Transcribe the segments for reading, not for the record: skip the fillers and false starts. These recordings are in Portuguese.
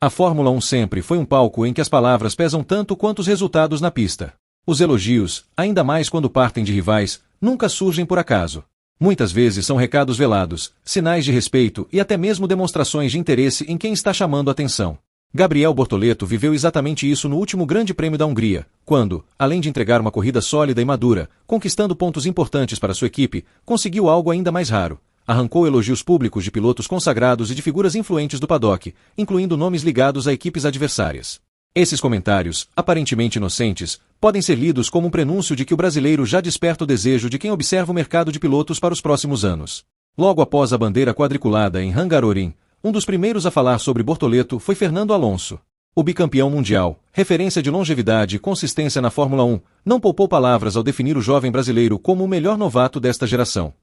A Fórmula 1 sempre foi um palco em que as palavras pesam tanto quanto os resultados na pista. Os elogios, ainda mais quando partem de rivais, nunca surgem por acaso. Muitas vezes são recados velados, sinais de respeito e até mesmo demonstrações de interesse em quem está chamando a atenção. Gabriel Bortoleto viveu exatamente isso no último Grande Prêmio da Hungria, quando, além de entregar uma corrida sólida e madura, conquistando pontos importantes para sua equipe, conseguiu algo ainda mais raro. Arrancou elogios públicos de pilotos consagrados e de figuras influentes do paddock, incluindo nomes ligados a equipes adversárias. Esses comentários, aparentemente inocentes, podem ser lidos como um prenúncio de que o brasileiro já desperta o desejo de quem observa o mercado de pilotos para os próximos anos. Logo após a bandeira quadriculada em Hungaroring, um dos primeiros a falar sobre Bortoleto foi Fernando Alonso. O bicampeão mundial, referência de longevidade e consistência na Fórmula 1, não poupou palavras ao definir o jovem brasileiro como o melhor novato desta geração.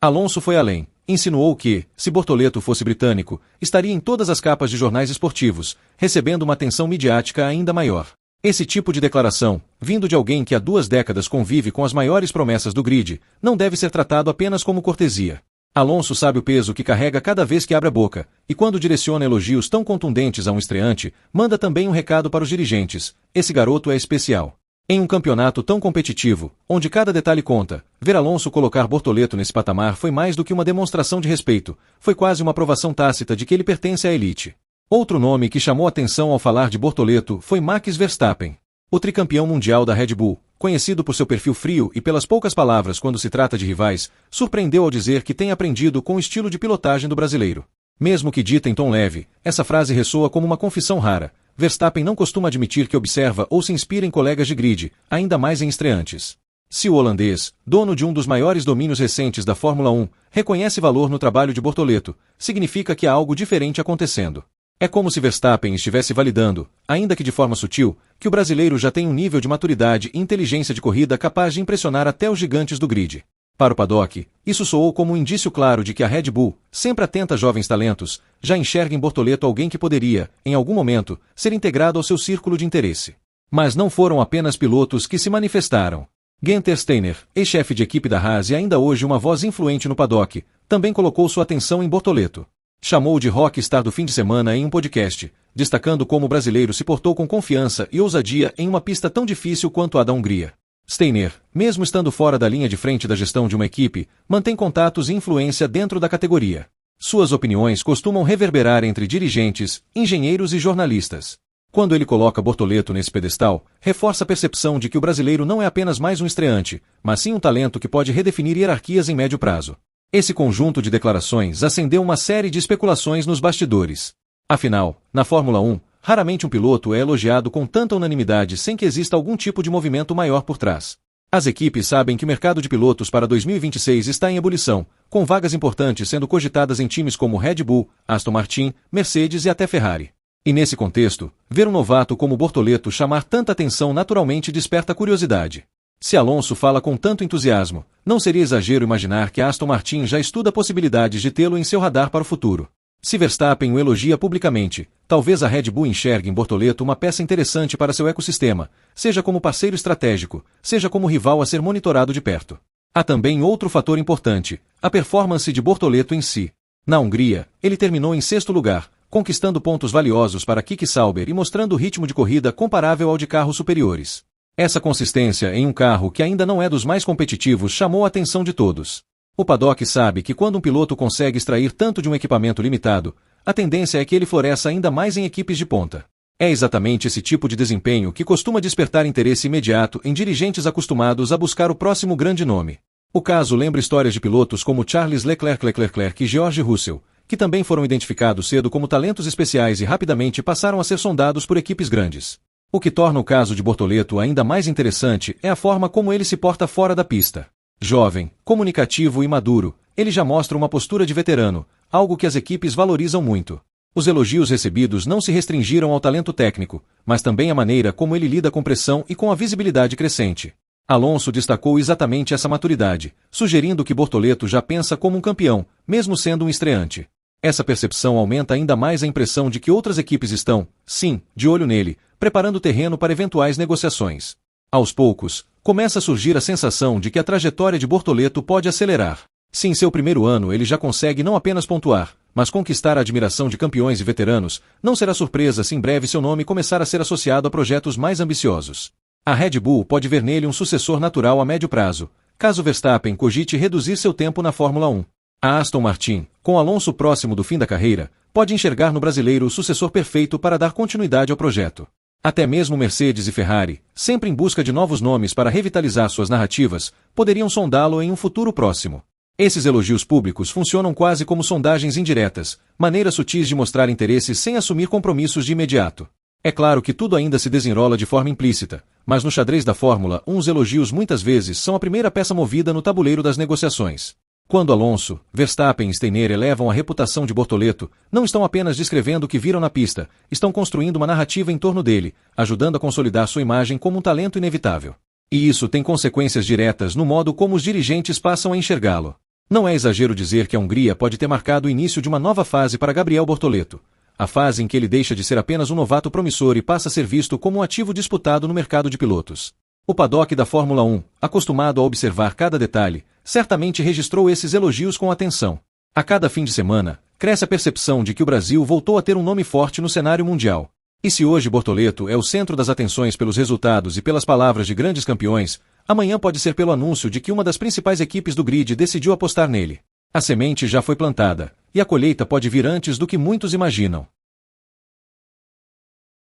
Alonso foi além. Insinuou que, se Bortoleto fosse britânico, estaria em todas as capas de jornais esportivos, recebendo uma atenção midiática ainda maior. Esse tipo de declaração, vindo de alguém que há 2 décadas convive com as maiores promessas do grid, não deve ser tratado apenas como cortesia. Alonso sabe o peso que carrega cada vez que abre a boca, e quando direciona elogios tão contundentes a um estreante, manda também um recado para os dirigentes: esse garoto é especial. Em um campeonato tão competitivo, onde cada detalhe conta, ver Alonso colocar Bortoleto nesse patamar foi mais do que uma demonstração de respeito, foi quase uma aprovação tácita de que ele pertence à elite. Outro nome que chamou atenção ao falar de Bortoleto foi Max Verstappen. O tricampeão mundial da Red Bull, conhecido por seu perfil frio e pelas poucas palavras quando se trata de rivais, surpreendeu ao dizer que tem aprendido com o estilo de pilotagem do brasileiro. Mesmo que dita em tom leve, essa frase ressoa como uma confissão rara. Verstappen não costuma admitir que observa ou se inspira em colegas de grid, ainda mais em estreantes. Se o holandês, dono de um dos maiores domínios recentes da Fórmula 1, reconhece valor no trabalho de Bortoleto, significa que há algo diferente acontecendo. É como se Verstappen estivesse validando, ainda que de forma sutil, que o brasileiro já tem um nível de maturidade e inteligência de corrida capaz de impressionar até os gigantes do grid. Para o paddock, isso soou como um indício claro de que a Red Bull, sempre atenta a jovens talentos, já enxerga em Bortoleto alguém que poderia, em algum momento, ser integrado ao seu círculo de interesse. Mas não foram apenas pilotos que se manifestaram. Günther Steiner, ex-chefe de equipe da Haas e ainda hoje uma voz influente no paddock, também colocou sua atenção em Bortoleto. Chamou-o de rockstar do fim de semana em um podcast, destacando como o brasileiro se portou com confiança e ousadia em uma pista tão difícil quanto a da Hungria. Steiner, mesmo estando fora da linha de frente da gestão de uma equipe, mantém contatos e influência dentro da categoria. Suas opiniões costumam reverberar entre dirigentes, engenheiros e jornalistas. Quando ele coloca Bortoleto nesse pedestal, reforça a percepção de que o brasileiro não é apenas mais um estreante, mas sim um talento que pode redefinir hierarquias em médio prazo. Esse conjunto de declarações acendeu uma série de especulações nos bastidores. Afinal, na Fórmula 1, raramente um piloto é elogiado com tanta unanimidade sem que exista algum tipo de movimento maior por trás. As equipes sabem que o mercado de pilotos para 2026 está em ebulição, com vagas importantes sendo cogitadas em times como Red Bull, Aston Martin, Mercedes e até Ferrari. E nesse contexto, ver um novato como Bortoleto chamar tanta atenção naturalmente desperta curiosidade. Se Alonso fala com tanto entusiasmo, não seria exagero imaginar que a Aston Martin já estuda possibilidades de tê-lo em seu radar para o futuro. Se Verstappen o elogia publicamente, talvez a Red Bull enxergue em Bortoleto uma peça interessante para seu ecossistema, seja como parceiro estratégico, seja como rival a ser monitorado de perto. Há também outro fator importante, a performance de Bortoleto em si. Na Hungria, ele terminou em 6º lugar, conquistando pontos valiosos para Keke Sauber e mostrando ritmo de corrida comparável ao de carros superiores. Essa consistência em um carro que ainda não é dos mais competitivos chamou a atenção de todos. O paddock sabe que quando um piloto consegue extrair tanto de um equipamento limitado, a tendência é que ele floresça ainda mais em equipes de ponta. É exatamente esse tipo de desempenho que costuma despertar interesse imediato em dirigentes acostumados a buscar o próximo grande nome. O caso lembra histórias de pilotos como Charles Leclerc e George Russell, que também foram identificados cedo como talentos especiais e rapidamente passaram a ser sondados por equipes grandes. O que torna o caso de Bortoleto ainda mais interessante é a forma como ele se porta fora da pista. Jovem, comunicativo e maduro, ele já mostra uma postura de veterano, algo que as equipes valorizam muito. Os elogios recebidos não se restringiram ao talento técnico, mas também à maneira como ele lida com pressão e com a visibilidade crescente. Alonso destacou exatamente essa maturidade, sugerindo que Bortoleto já pensa como um campeão, mesmo sendo um estreante. Essa percepção aumenta ainda mais a impressão de que outras equipes estão, sim, de olho nele, preparando o terreno para eventuais negociações. Aos poucos, começa a surgir a sensação de que a trajetória de Bortoleto pode acelerar. Se em seu primeiro ano ele já consegue não apenas pontuar, mas conquistar a admiração de campeões e veteranos não será surpresa se em breve seu nome começar a ser associado a projetos mais ambiciosos. A Red Bull pode ver nele um sucessor natural a médio prazo, caso Verstappen cogite reduzir seu tempo na Fórmula 1. A Aston Martin, com Alonso próximo do fim da carreira, pode enxergar no brasileiro o sucessor perfeito para dar continuidade ao projeto. Até mesmo Mercedes e Ferrari, sempre em busca de novos nomes para revitalizar suas narrativas, poderiam sondá-lo em um futuro próximo. Esses elogios públicos funcionam quase como sondagens indiretas, maneiras sutis de mostrar interesse sem assumir compromissos de imediato. É claro que tudo ainda se desenrola de forma implícita, mas no xadrez da Fórmula 1 os elogios muitas vezes são a primeira peça movida no tabuleiro das negociações. Quando Alonso, Verstappen e Steiner elevam a reputação de Bortoleto, não estão apenas descrevendo o que viram na pista, estão construindo uma narrativa em torno dele, ajudando a consolidar sua imagem como um talento inevitável. E isso tem consequências diretas no modo como os dirigentes passam a enxergá-lo. Não é exagero dizer que a Hungria pode ter marcado o início de uma nova fase para Gabriel Bortoleto, a fase em que ele deixa de ser apenas um novato promissor e passa a ser visto como um ativo disputado no mercado de pilotos. O paddock da Fórmula 1, acostumado a observar cada detalhe, certamente registrou esses elogios com atenção. A cada fim de semana, cresce a percepção de que o Brasil voltou a ter um nome forte no cenário mundial. E se hoje Bortoleto é o centro das atenções pelos resultados e pelas palavras de grandes campeões, amanhã pode ser pelo anúncio de que uma das principais equipes do grid decidiu apostar nele. A semente já foi plantada, e a colheita pode vir antes do que muitos imaginam.